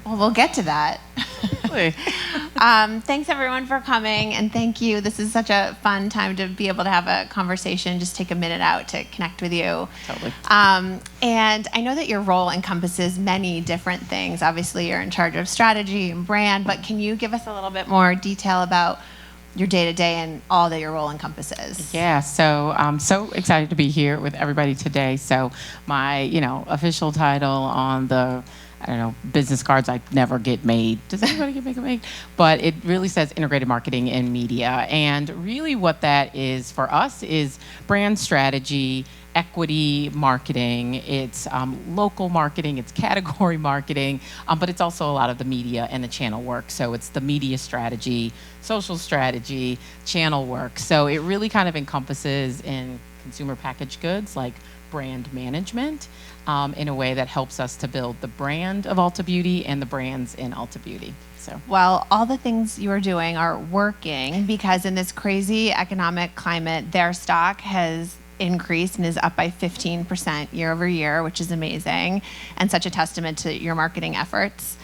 Well, we'll get to that. Thanks everyone for coming, and thank you. This is such a fun time to be able to have a conversation, just take a minute out to connect with you. Totally. And I know that your role encompasses many different things. Obviously, you're in charge of strategy and brand, but can you give us a little bit more detail about your day-to-day and all that your role encompasses? Yeah, so I'm so excited to be here with everybody today. So my, official title on the business cards I never get made. Does anybody get made? But it really says integrated marketing and media. And really what that is for us is brand strategy, equity marketing, it's local marketing, it's category marketing, but it's also a lot of the media and the channel work. So it's the media strategy, social strategy, channel work. So it really kind of encompasses in consumer packaged goods like brand management in a way that helps us to build the brand of Ulta Beauty and the brands in Ulta Beauty. So, well, all the things you are doing are working because in this crazy economic climate, their stock has increased and is up by 15% year over year, which is amazing and such a testament to your marketing efforts.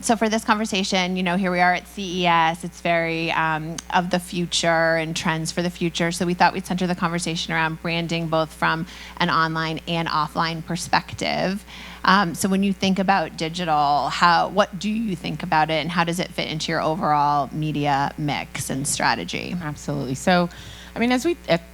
So for this conversation, here we are at CES. It's very of the future and trends for the future. So we thought we'd center the conversation around branding, both from an online and offline perspective. So when you think about digital, what do you think about it, and how does it fit into your overall media mix and strategy? Absolutely. So,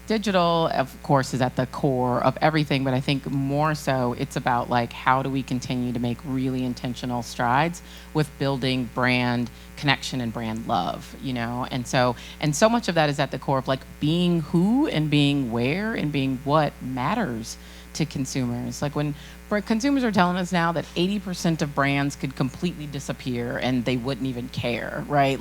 digital, of course, is at the core of everything, but I think more so it's about how do we continue to make really intentional strides with building brand connection and brand love, and so much of that is at the core of being who and being where and being what matters to consumers. When consumers are telling us now that 80% of brands could completely disappear and they wouldn't even care, right?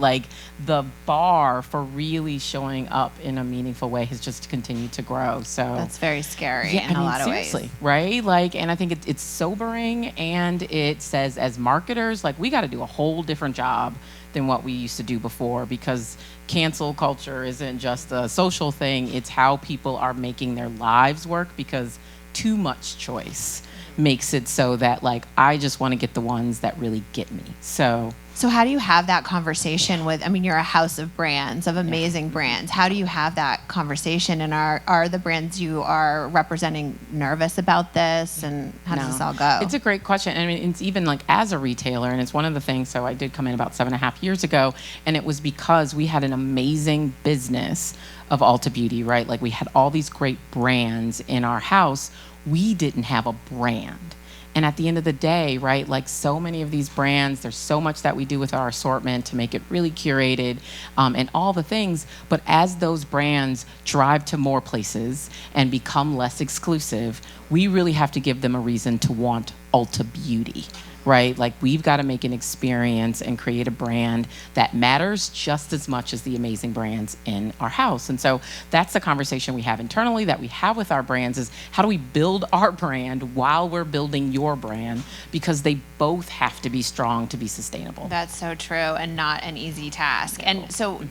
The bar for really showing up in a meaningful way has just continued to grow. So that's very scary in a lot of ways. Seriously, right? And I think it's sobering, and it says as marketers, we got to do a whole different job than what we used to do before, because cancel culture isn't just a social thing, it's how people are making their lives work, because too much choice makes it so that I just want to get the ones that really get me. So how do you have that conversation with, you're a house of brands, of amazing brands. How do you have that conversation? And are the brands you are representing nervous about this? And how does this all go? It's a great question. It's even as a retailer, and it's one of the things, so I did come in about 7.5 years ago, and it was because we had an amazing business of Ulta Beauty, right? We had all these great brands in our house. We didn't have a brand. And at the end of the day, right, so many of these brands, there's so much that we do with our assortment to make it really curated and all the things. But as those brands drive to more places and become less exclusive, we really have to give them a reason to want Ulta Beauty, right? We've got to make an experience and create a brand that matters just as much as the amazing brands in our house. And so that's the conversation we have internally, that we have with our brands, is how do we build our brand while we're building your brand, because they both have to be strong to be sustainable. That's so true, and not an easy task. And so,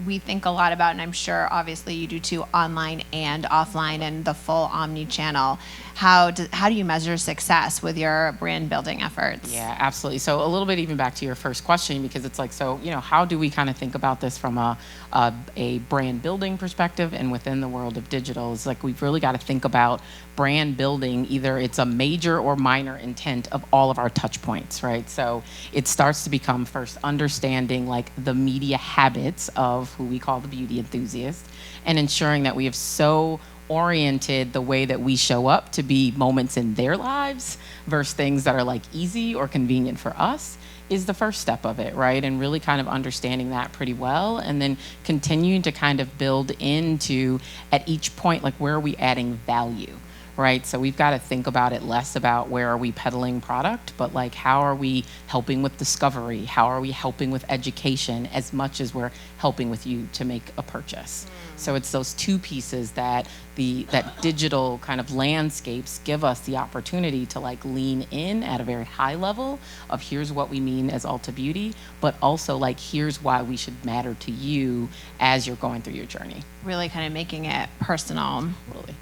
we think a lot about, and I'm sure obviously you do too, online and offline and the full omni-channel. How do you measure success with your brand building efforts? Yeah, absolutely. So a little bit even back to your first question, because it's how do we kind of think about this from a brand building perspective, and within the world of digital? It's we've really got to think about brand building, either it's a major or minor intent of all of our touch points, right? So it starts to become first understanding the media habits of who we call the beauty enthusiast, and ensuring that we have so oriented the way that we show up to be moments in their lives versus things that are easy or convenient for us, is the first step of it, right? And really kind of understanding that pretty well, and then continuing to kind of build into, at each point, where are we adding value, right? So we've got to think about it less about where are we peddling product, but how are we helping with discovery? How are we helping with education, as much as we're helping with you to make a purchase? So it's those two pieces that that digital kind of landscapes give us the opportunity to lean in at a very high level of, here's what we mean as Ulta Beauty, but also here's why we should matter to you as you're going through your journey. Really kind of making it personal. Totally.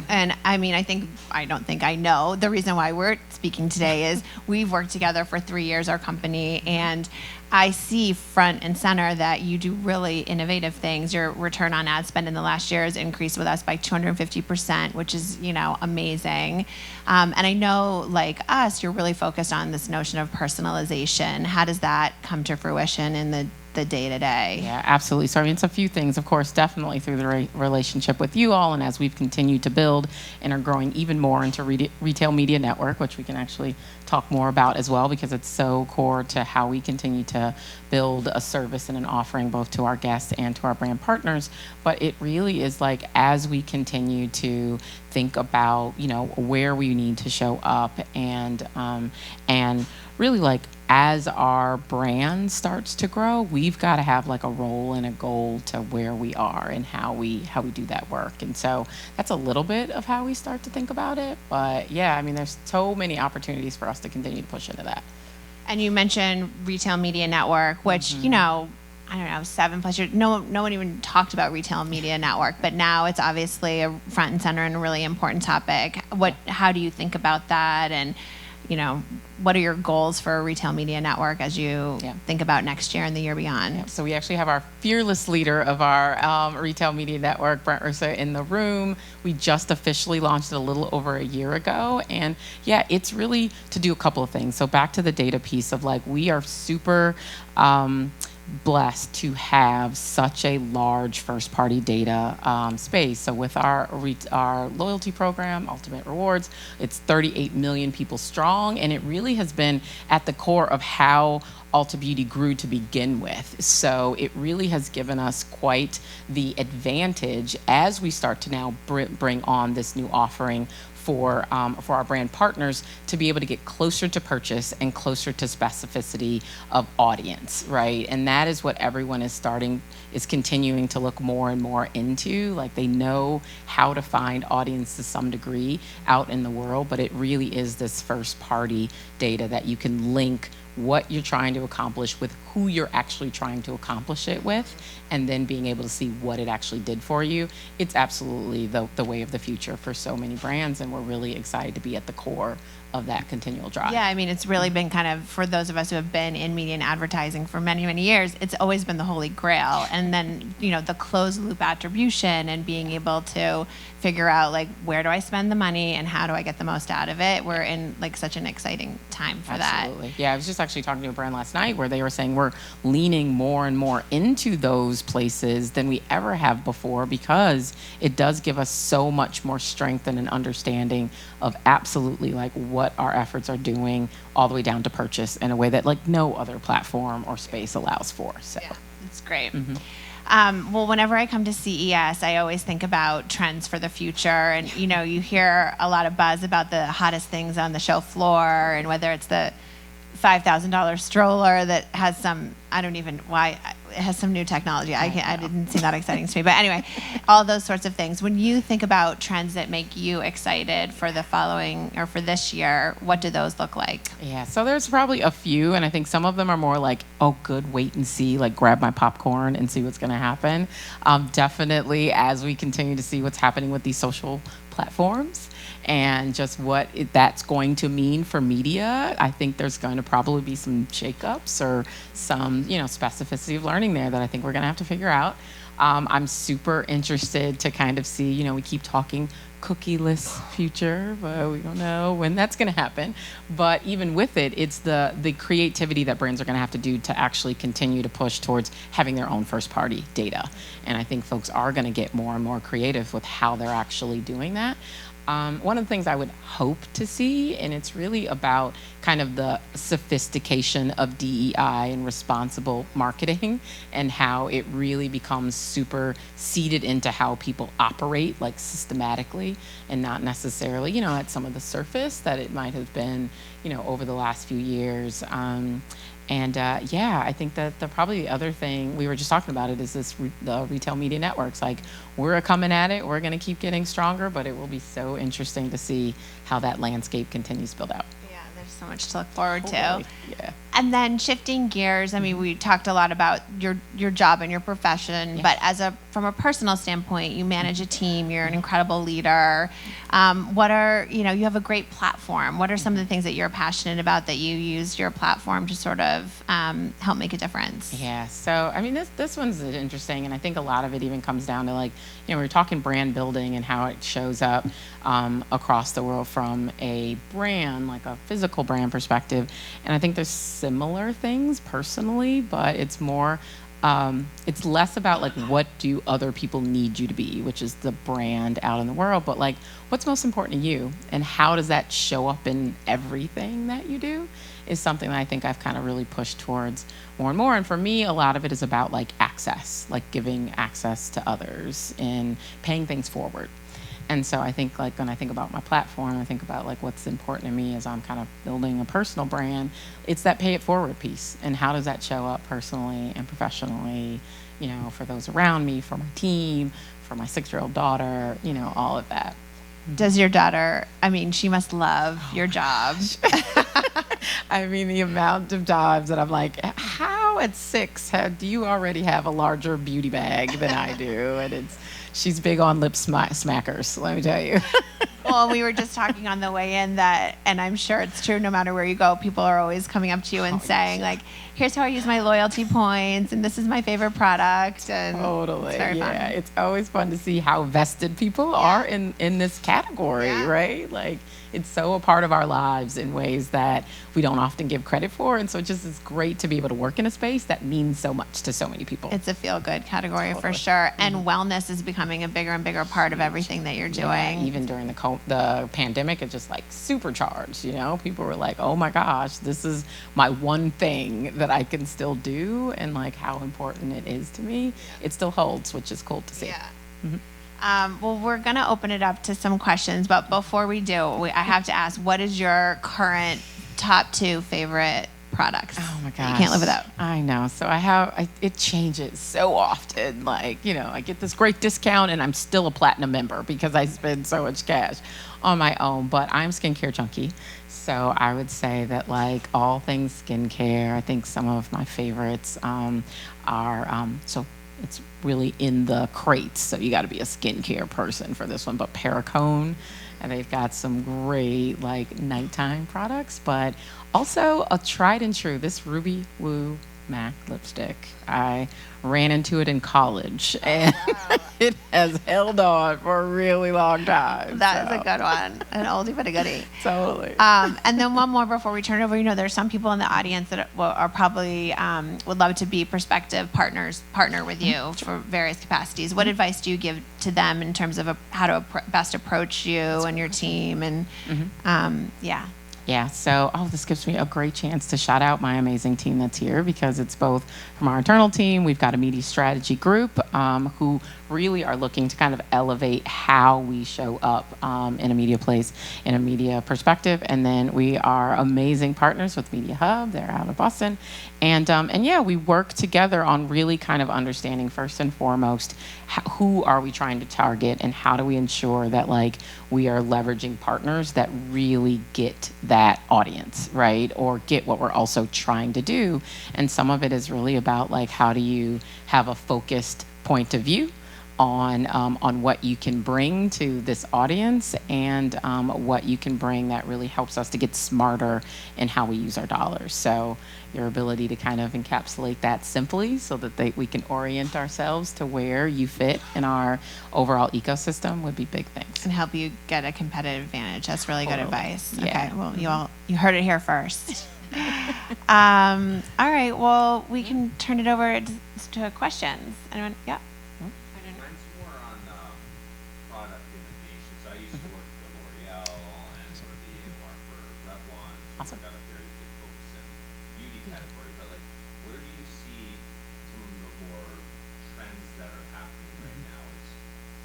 And I mean, I don't think I know the reason why we're speaking today is we've worked together for 3 years, our company, and I see front and center that you do really innovative things. Your return on ad spend in the last year has increased with us by 250%, which is, amazing. And I know, like us, you're really focused on this notion of personalization. How does that come to fruition in the day-to-day? Yeah, absolutely. So, I mean, it's a few things, of course, definitely through the relationship with you all, and as we've continued to build and are growing even more into Retail Media Network, which we can actually talk more about as well, because it's so core to how we continue to build a service and an offering both to our guests and to our brand partners. But it really is like, as we continue to think about, where we need to show up, and really, like, as our brand starts to grow, we've got to have like a role and a goal to where we are and how we do that work. And so that's a little bit of how we start to think about it. But yeah, I mean, there's so many opportunities for us to continue to push into that. And you mentioned Retail Media Network, which, I don't know, 7+ years, no one even talked about Retail Media Network, but now it's obviously a front and center and a really important topic. How do you think about that? And, what are your goals for Retail Media Network as you think about next year and the year beyond? Yeah. So we actually have our fearless leader of our Retail Media Network, Brent, in the room. We just officially launched it a little over a year ago. And yeah, it's really to do a couple of things. So back to the data piece of like, we are super blessed to have such a large first-party data space. So with our loyalty program, Ultimate Rewards, it's 38 million people strong, and it really has been at the core of how Ulta Beauty grew to begin with. So it really has given us quite the advantage as we start to now bring on this new offering for our brand partners to be able to get closer to purchase and closer to specificity of audience, right? And that is what everyone is continuing to look more and more into. Like, they know how to find audience to some degree out in the world, but it really is this first party data that you can link what you're trying to accomplish with who you're actually trying to accomplish it with, and then being able to see what it actually did for you. It's absolutely the way of the future for so many brands, and we're really excited to be at the core of that continual drive. Yeah, I mean, it's really been kind of, for those of us who have been in media and advertising for many, many years, it's always been the holy grail. And then, the closed loop attribution and being able to figure out, like, where do I spend the money and how do I get the most out of it? We're in, like, such an exciting time for that. Absolutely. Yeah, I was just actually talking to a brand last night where they were saying we're leaning more and more into those places than we ever have before, because it does give us so much more strength and an understanding of absolutely, like, what our efforts are doing all the way down to purchase in a way that, like, no other platform or space allows for. So yeah, that's great. Well, whenever I come to CES, I always think about trends for the future. And, you hear a lot of buzz about the hottest things on the show floor, and whether it's the $5,000 stroller that has some, it has some new technology. I didn't seem that exciting to me. But anyway, all those sorts of things. When you think about trends that make you excited for the following or for this year, what do those look like? Yeah, so there's probably a few, and I think some of them are more like, oh, good, wait and see, like, grab my popcorn and see what's going to happen. Definitely, as we continue to see what's happening with these social platforms and just what that's going to mean for media, I think there's going to probably be some shakeups or some, specificity of learning there that I think we're going to have to figure out. I'm super interested to kind of see, we keep talking cookieless future, but we don't know when that's going to happen. But even with it, it's the creativity that brands are going to have to do to actually continue to push towards having their own first-party data. And I think folks are going to get more and more creative with how they're actually doing that. One of the things I would hope to see, and it's really about kind of the sophistication of DEI and responsible marketing, and how it really becomes super seeded into how people operate, like, systematically, and not necessarily, at some of the surface that it might have been, over the last few years. I think that probably the other thing we were just talking about it is the retail media networks. Like, we're coming at it, we're going to keep getting stronger, but it will be so interesting to see how that landscape continues to build out. Yeah, there's so much to look forward to. Yeah. And then shifting gears, I mean, we talked a lot about your job and your profession, but as from a personal standpoint, you manage a team, you're an incredible leader. You have a great platform. What are some of the things that you're passionate about that you use your platform to sort of help make a difference? Yeah. So, I mean, this one's interesting. And I think a lot of it even comes down to like, we're talking brand building and how it shows up across the world from a brand, like a physical brand perspective. And I think there's similar things personally, but it's more, it's less about like what do other people need you to be, which is the brand out in the world, but like what's most important to you and how does that show up in everything that you do is something that I think I've kind of really pushed towards more and more. And for me, a lot of it is about like access, like giving access to others and paying things forward. And so I think like when I think about my platform, I think about like what's important to me as I'm kind of building a personal brand. It's that pay it forward piece. And how does that show up personally and professionally, for those around me, for my team, for my 6-year-old daughter, all of that. Does your daughter, she must love your job. I mean, the amount of times that I'm like, how at 6 do you already have a larger beauty bag than I do? And she's big on lip smackers, let me tell you. Well, we were just talking on the way in that, and I'm sure it's true no matter where you go, people are always coming up to you and saying, like, here's how I use my loyalty points, and this is my favorite product. And totally. It's very fun. It's always fun to see how vested people are in this category, right? Like, it's so a part of our lives in ways that we don't often give credit for. And so it just is great to be able to work in a space that means so much to so many people. It's a feel-good category for sure. And wellness is becoming a bigger and bigger part of everything that you're doing. Even during the pandemic, it just like supercharged, People were like, oh my gosh, this is my one thing that I can still do. And like how important it is to me. It still holds, which is cool to see. Yeah. Well, we're going to open it up to some questions, but before we do, I have to ask, what is your current top 2 favorite products? Oh my gosh. You can't live without. I know. So it changes so often. Like, I get this great discount and I'm still a platinum member because I spend so much cash on my own, but I'm skincare junkie. So I would say that like all things skincare, I think some of my favorites are, so it's really in the crates, so you got to be a skincare person for this one. But Perricone, and they've got some great like nighttime products, but also a tried and true, this Ruby Woo MAC lipstick. I ran into it in college, and it has held on for a really long time. That is a good one, an oldie but a goodie. Totally. And then one more before we turn it over. There's some people in the audience that are probably would love to be prospective partner with you for various capacities. What advice do you give to them in terms of how to best approach you and your team? And Yeah, so this gives me a great chance to shout out my amazing team that's here, because it's both from our internal team. We've got a media strategy group who really are looking to kind of elevate how we show up in a media place, in a media perspective. And then we are amazing partners with Media Hub. They're out of Boston. And we work together on really kind of understanding first and foremost, who are we trying to target and how do we ensure that like we are leveraging partners that really get that audience, right? Or get what we're also trying to do. And some of it is really about like, how do you have a focused point of view on what you can bring to this audience and what you can bring that really helps us to get smarter in how we use our dollars. So your ability to kind of encapsulate that simply so that we can orient ourselves to where you fit in our overall ecosystem would be big things. And help you get a competitive advantage. That's really good advice. Yeah. Okay, well, you heard it here first. All right, well, we can turn it over to questions. Anyone? Yeah. Mine's more on product innovation. So I used to work for L'Oreal and for the AOR for Revlon. So Awesome. I've got a very big focus in beauty category. But like, where do you see some of the more trends that are happening right now? Is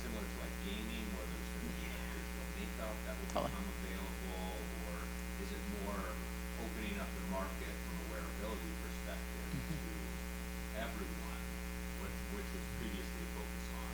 similar to like gaming, where there's going to be like digital makeup that will become available, or is it more opening up the market from a wearability perspective to everyone, which was previously focused on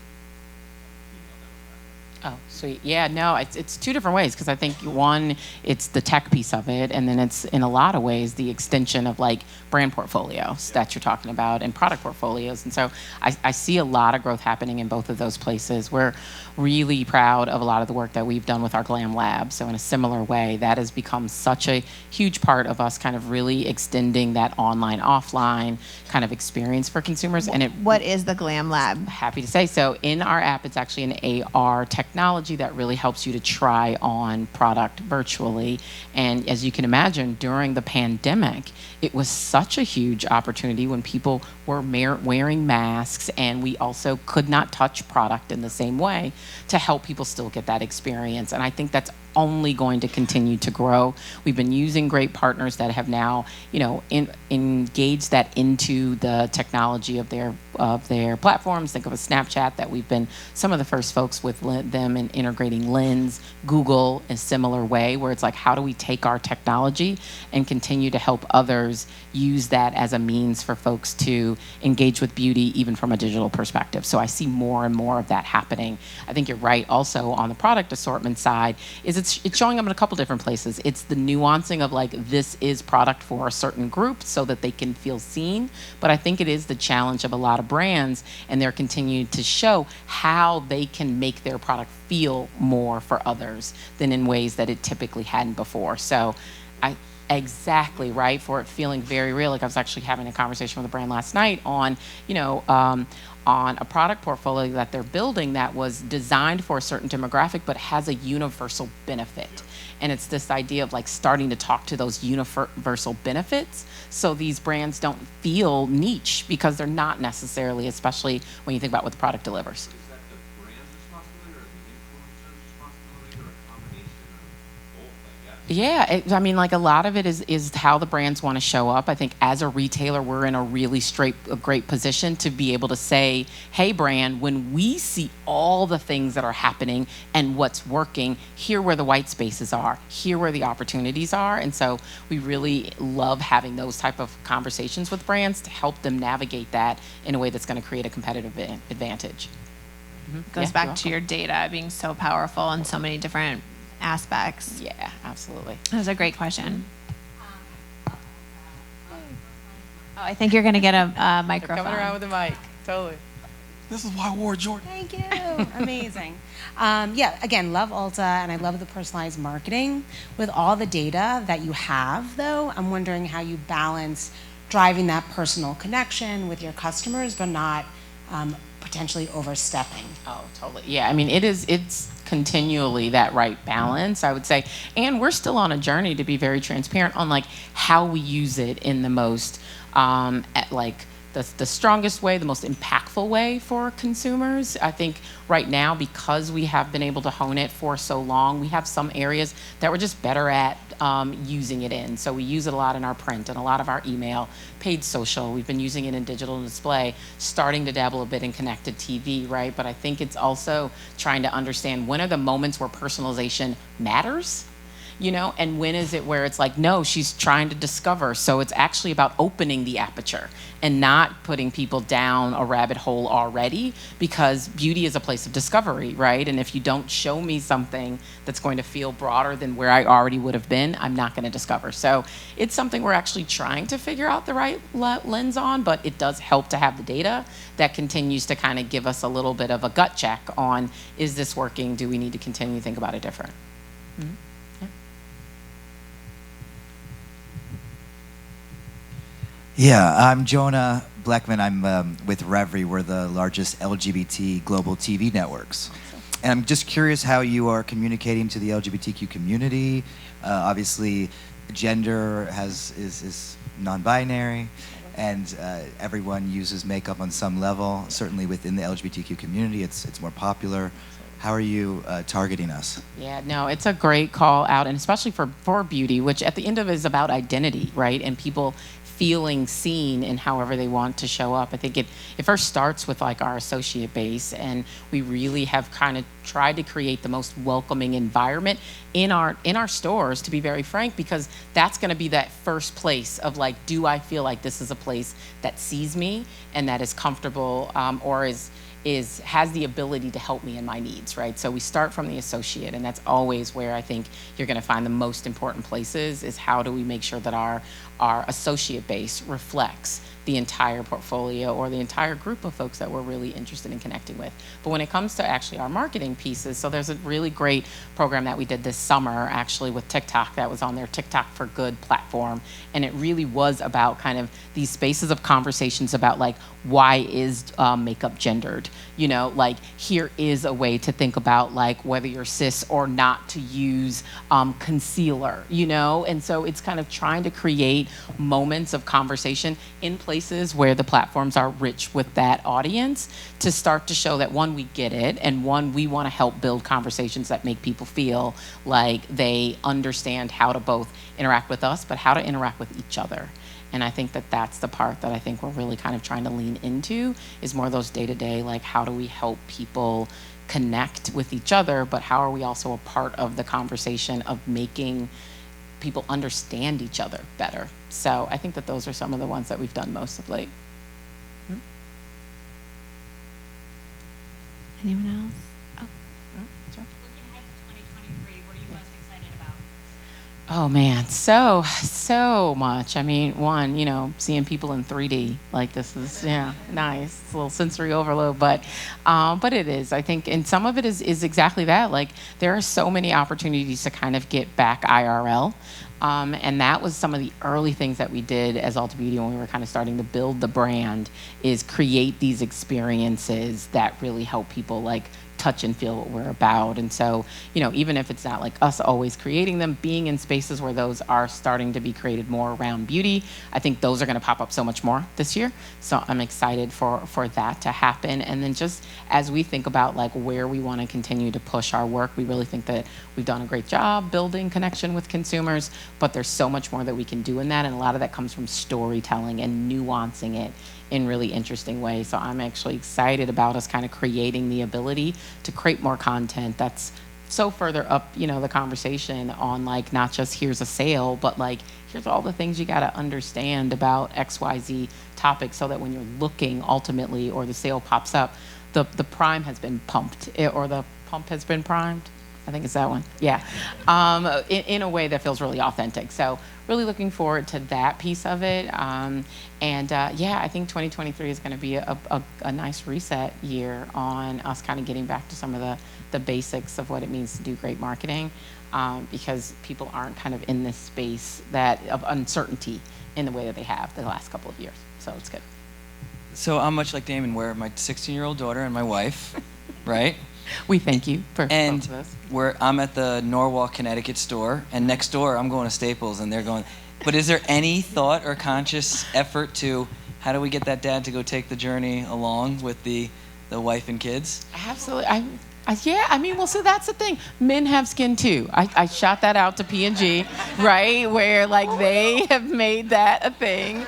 female demographic? Oh, sweet. Yeah, no, it's two different ways because I think one, it's the tech piece of it, and then it's in a lot of ways the extension of like brand portfolios that you're talking about and product portfolios. And so I see a lot of growth happening in both of those places. We're really proud of a lot of the work that we've done with our Glam Lab. So in a similar way, that has become such a huge part of us kind of really extending that online, offline kind of experience for consumers. And What is the Glam Lab? happy to say. So in our app, it's actually an AR technology that really helps you to try on product virtually. And as you can imagine, during the pandemic, it was such a huge opportunity when people were wearing masks and we also could not touch product in the same way to help people still get that experience. And I think that's only going to continue to grow. We've been using great partners that have now, engaged that into the technology of their platforms. Think of a Snapchat that we've been some of the first folks with them in integrating Lens, Google in a similar way, where it's like, how do we take our technology and continue to help others use that as a means for folks to engage with beauty, even from a digital perspective. So I see more and more of that happening. I think you're right also on the product assortment side, is it's showing up in a couple different places. It's the nuancing of like, this is product for a certain group so that they can feel seen. But I think it is the challenge of a lot of brands, and they're continuing to show how they can make their product feel more for others than in ways that it typically hadn't before. So exactly right, for it feeling very real. Like I was actually having a conversation with a brand last night on, on a product portfolio that they're building that was designed for a certain demographic but has a universal benefit. And it's this idea of like starting to talk to those universal benefits so these brands don't feel niche, because they're not necessarily, especially when you think about what the product delivers. Is that the brand's responsibility or the influencer's responsibility or a combination of both, I guess? Yeah, I mean, like a lot of it is how the brands want to show up. I think as a retailer, we're in a really great position to be able to say, hey, brand, when we see all the things that are happening and what's working, here where the white spaces are, here where the opportunities are. And so we really love having those type of conversations with brands to help them navigate that in a way that's going to create a competitive advantage. Goes Yeah, back you're to your data being so powerful in so many different aspects. Yeah, absolutely. That was a great question. Oh, I think you're going to get a microphone. Coming around with a mic, totally. This is why I wore Jordan. Thank you. Amazing. Again, love Ulta, and I love the personalized marketing. With all the data that you have, though, I'm wondering how you balance driving that personal connection with your customers, but not potentially overstepping. Oh, totally. Yeah, I mean, it's continually that right balance, I would say. And we're still on a journey to be very transparent on like how we use it in the most, the strongest way, the most impactful way for consumers. I think right now, because we have been able to hone it for so long, we have some areas that we're just better at using it in. So we use it a lot in our print and a lot of our email, paid social. We've been using it in digital display, starting to dabble a bit in connected TV, right? But I think it's also trying to understand when are the moments where personalization matters, and when is it where it's like, no, she's trying to discover. So it's actually about opening the aperture and not putting people down a rabbit hole already, because beauty is a place of discovery, right? And if you don't show me something that's going to feel broader than where I already would have been, I'm not going to discover. So it's something we're actually trying to figure out the right lens on, but it does help to have the data that continues to kind of give us a little bit of a gut check on, is this working? Do we need to continue to think about it different? Mm-hmm. Yeah, I'm Jonah Bleckman. I'm with Revry. We're the largest LGBT global TV networks. And I'm just curious how you are communicating to the LGBTQ community. Obviously, gender is non-binary, and everyone uses makeup on some level. Certainly within the LGBTQ community, it's more popular. How are you targeting us? Yeah, no, it's a great call out, and especially for beauty, which at the end of it is about identity, right? And people feeling seen in however they want to show up. I think it first starts with like our associate base, and we really have kind of tried to create the most welcoming environment in our stores, to be very frank, because that's going to be that first place of like, do I feel like this is a place that sees me and that is comfortable, or is has the ability to help me in my needs, right? So we start from the associate, and that's always where I think you're going to find the most important places is how do we make sure that our associate base reflects the entire portfolio or the entire group of folks that we're really interested in connecting with. But when it comes to actually our marketing pieces, so there's a really great program that we did this summer actually with TikTok that was on their TikTok for Good platform. And it really was about kind of these spaces of conversations about like, why is makeup gendered? You know, like here is a way to think about like whether you're cis or not to use concealer, you know? And so it's kind of trying to create moments of conversation in places where the platforms are rich with that audience to start to show that one, we get it, and one, we want to help build conversations that make people feel like they understand how to both interact with us, but how to interact with each other. And I think that that's the part that I think we're really kind of trying to lean into is more those day-to-day, like how do we help people connect with each other, but how are we also a part of the conversation of making people understand each other better. So I think that those are some of the ones that we've done most of late. Anyone else? Oh. Sure. Looking ahead to 2023, what are you most excited about? Oh man, so much. I mean, one, you know, seeing people in 3D, like this is, yeah, nice. It's a little sensory overload, but it is. I think, and some of it is exactly that. Like there are so many opportunities to kind of get back IRL. And that was some of the early things that we did as Ulta Beauty when we were kind of starting to build the brand, is create these experiences that really help people like touch and feel what we're about. And so, you know, even if it's not like us always creating them, being in spaces where those are starting to be created more around beauty, I think those are going to pop up so much more this year. So I'm excited for that to happen. And then just as we think about like where we want to continue to push our work, we really think that we've done a great job building connection with consumers, but there's so much more that we can do in that. And a lot of that comes from storytelling and nuancing it in really interesting ways. So I'm actually excited about us kind of creating the ability to create more content that's so further up, you know, the conversation on like not just here's a sale, but like here's all the things you got to understand about XYZ topics so that when you're looking ultimately or the sale pops up, the prime has been pumped or the pump has been primed. I think it's that one. Yeah. In a way that feels really authentic. So really looking forward to that piece of it. Yeah, I think 2023 is going to be a nice reset year on us kind of getting back to some of the basics of what it means to do great marketing, because people aren't kind of in this space of uncertainty in the way that they have the last couple of years. So it's good. So I'm much like Damon, where my 16-year-old daughter and my wife, right? We thank you for And both of us. I'm at the Norwalk, Connecticut store, and next door I'm going to Staples, and they're going. But is there any thought or conscious effort to how do we get that dad to go take the journey along with the wife and kids? Absolutely. Yeah, I mean, well, so that's the thing. Men have skin too. I shot that out to P&G, right? Where like they have made that a thing.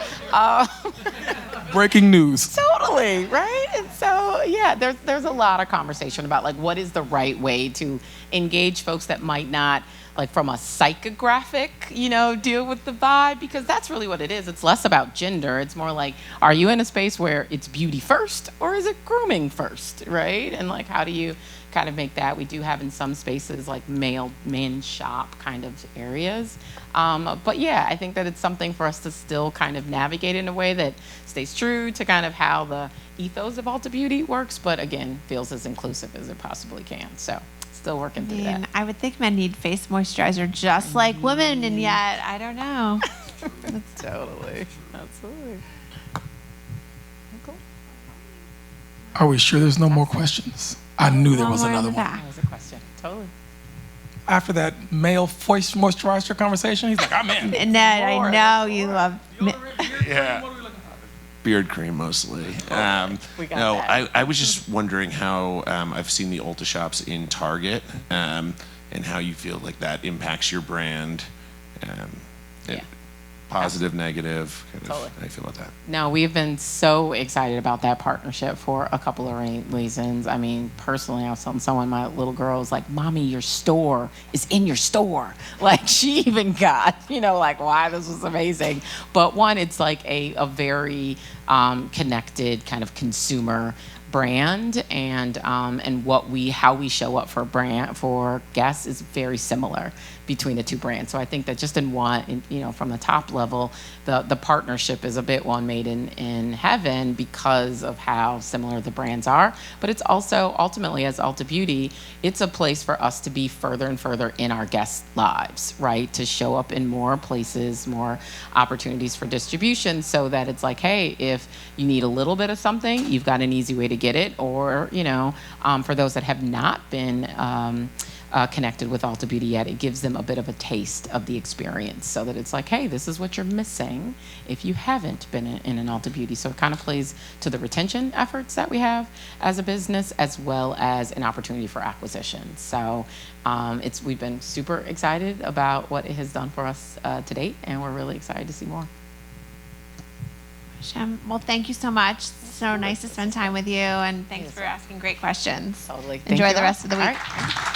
Breaking news. Totally, right? And so, yeah, there's a lot of conversation about like what is the right way to engage folks that might not, like from a psychographic, you know, deal with the vibe, because that's really what it is. It's less about gender. It's more like, are you in a space where it's beauty first or is it grooming first, right? And like, how do you kind of make that? We do have in some spaces like men shop kind of areas. But yeah, I think that it's something for us to still kind of navigate in a way that stays true to kind of how the ethos of Ulta Beauty works, but again, feels as inclusive as it possibly can. So still working through that. I would think men need face moisturizer just like women, and yet I don't know. Totally. Absolutely. Cool. Are we sure there's no more questions? I knew there was One more in another the one. back. That was a question. Totally. After that male voice moisturizer conversation, he's like, I'm in. And Ned, I know you love. Yeah. Beard cream mostly. We got that. I was just wondering how I've seen the Ulta shops in Target, and how you feel like that impacts your brand. Yeah. Positive, negative, kind of Totally. how do you feel about that? No, we've been so excited about that partnership for a couple of reasons. I mean, personally, I was telling someone, my little girl was like, Mommy, your store is in your store. Like, she even got, you know, like, why this was amazing. But one, it's like a very connected kind of consumer brand and how we show up for guests is very similar between the two brands. So I think that just from the top level, the partnership is a bit one made in heaven because of how similar the brands are. But it's also ultimately, as Ulta Beauty, it's a place for us to be further and further in our guests' lives, right? To show up in more places, more opportunities for distribution, so that it's like, hey, if you need a little bit of something, you've got an easy way to get it. Or, for those that have not been connected with Ulta Beauty yet, it gives them a bit of a taste of the experience, so that it's like, hey, this is what you're missing if you haven't been in an Ulta Beauty. So it kind of plays to the retention efforts that we have as a business, as well as an opportunity for acquisition. So we've been super excited about what it has done for us to date, and we're really excited to see more. Well, thank you so much. So nice to spend time with you, and thanks for asking great questions. Totally. Enjoy the rest of the week. All right.